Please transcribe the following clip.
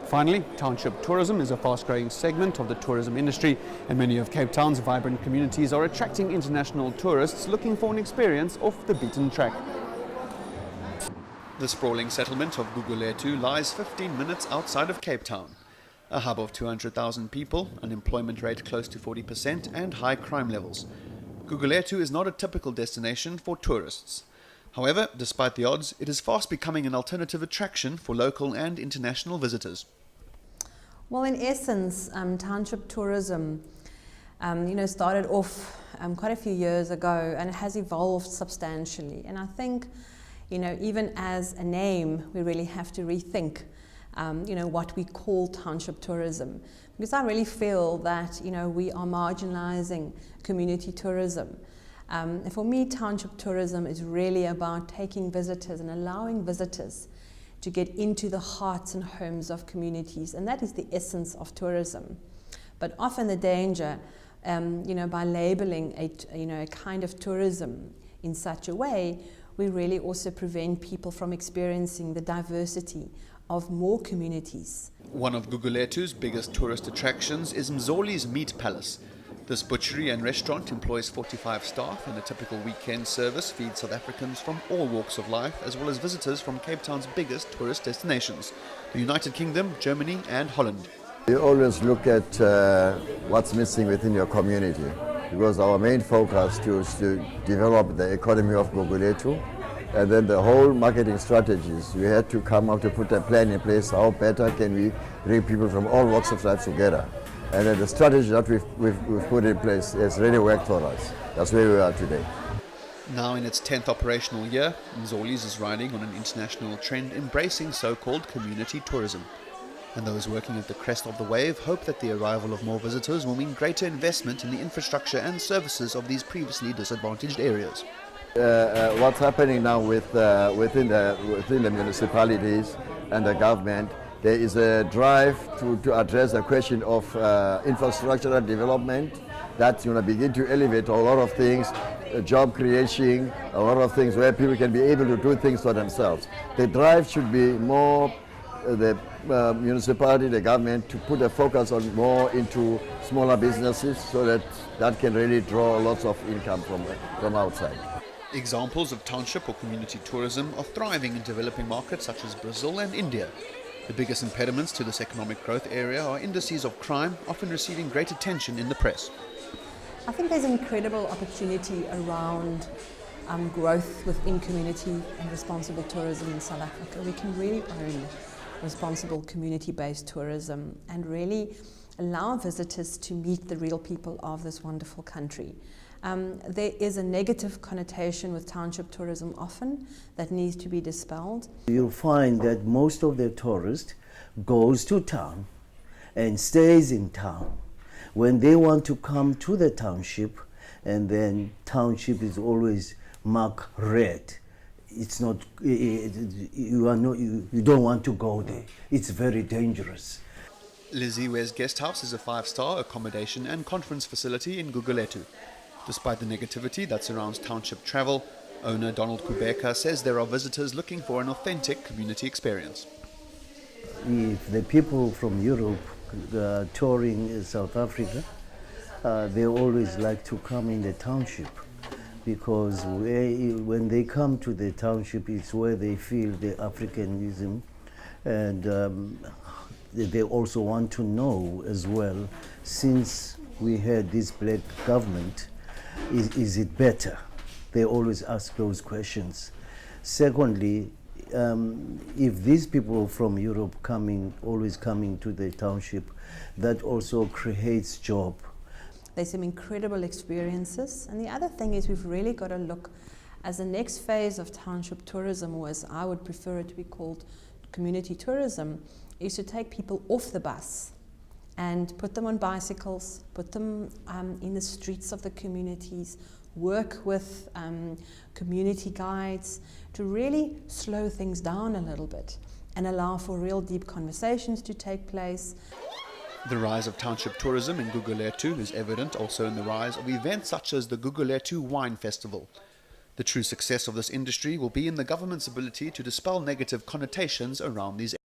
Finally, township tourism is a fast-growing segment of the tourism industry, and many of Cape Town's vibrant communities are attracting international tourists looking for an experience off the beaten track. The sprawling settlement of Gugulethu lies 15 minutes outside of Cape Town. A hub of 200,000 people, unemployment rate close to 40% and high crime levels. Gugulethu is not a typical destination for tourists. However, despite the odds, it is fast becoming an alternative attraction for local and international visitors. Well, in essence, township tourism, started off quite a few years ago, and it has evolved substantially. And I think, even as a name, we really have to rethink, what we call township tourism, because I really feel that, we are marginalizing community tourism. And for me, township tourism is really about taking visitors and allowing visitors to get into the hearts and homes of communities, and that is the essence of tourism. But often the danger, by labeling a kind of tourism in such a way, we really also prevent people from experiencing the diversity of more communities. One of Gugulethu's biggest tourist attractions is Mzoli's Meat Palace. This butchery and restaurant employs 45 staff, and a typical weekend service feeds South Africans from all walks of life, as well as visitors from Cape Town's biggest tourist destinations, the United Kingdom, Germany and Holland. You always look at what's missing within your community, because our main focus is to develop the economy of Gugulethu, and then the whole marketing strategies. We had to come up to put a plan in place, how better can we bring people from all walks of life together. And then the strategy that we've put in place has really worked for us. That's where we are today. Now in its 10th operational year, Mzoli's is riding on an international trend embracing so-called community tourism. And those working at the crest of the wave hope that the arrival of more visitors will mean greater investment in the infrastructure and services of these previously disadvantaged areas. What's happening now within the municipalities and the government, there is a drive to address the question of infrastructural development that's going to begin to elevate a lot of things, job creation, a lot of things where people can be able to do things for themselves. The drive should be more the municipality, the government, to put a focus on more into smaller businesses so that can really draw lots of income from outside. Examples of township or community tourism are thriving in developing markets such as Brazil and India. The biggest impediments to this economic growth area are indices of crime, often receiving great attention in the press. I think there's an incredible opportunity around growth within community and responsible tourism in South Africa. We can really own responsible community-based tourism and really allow visitors to meet the real people of this wonderful country. There is a negative connotation with township tourism often that needs to be dispelled. You'll find that most of the tourists goes to town and stays in town. When they want to come to the township, and then township is always marked red. It's not, you don't want to go there. It's very dangerous. Liziwe's Guest House is a 5-star accommodation and conference facility in Gugulethu. Despite the negativity that surrounds township travel, owner Donald Kubeka says there are visitors looking for an authentic community experience. If the people from Europe touring South Africa, they always like to come in the township, because when they come to the township, it's where they feel the Africanism, and they also want to know as well, since we had this black government, is it better? They always ask those questions. Secondly, if these people from Europe always coming to the township, that also creates job. There's some incredible experiences, and the other thing is we've really got to look as the next phase of township tourism, or as I would prefer it to be called, community tourism, is to take people off the bus and put them on bicycles, put them in the streets of the communities, work with community guides to really slow things down a little bit and allow for real deep conversations to take place. The rise of township tourism in Gugulethu is evident also in the rise of events such as the Gugulethu Wine Festival. The true success of this industry will be in the government's ability to dispel negative connotations around these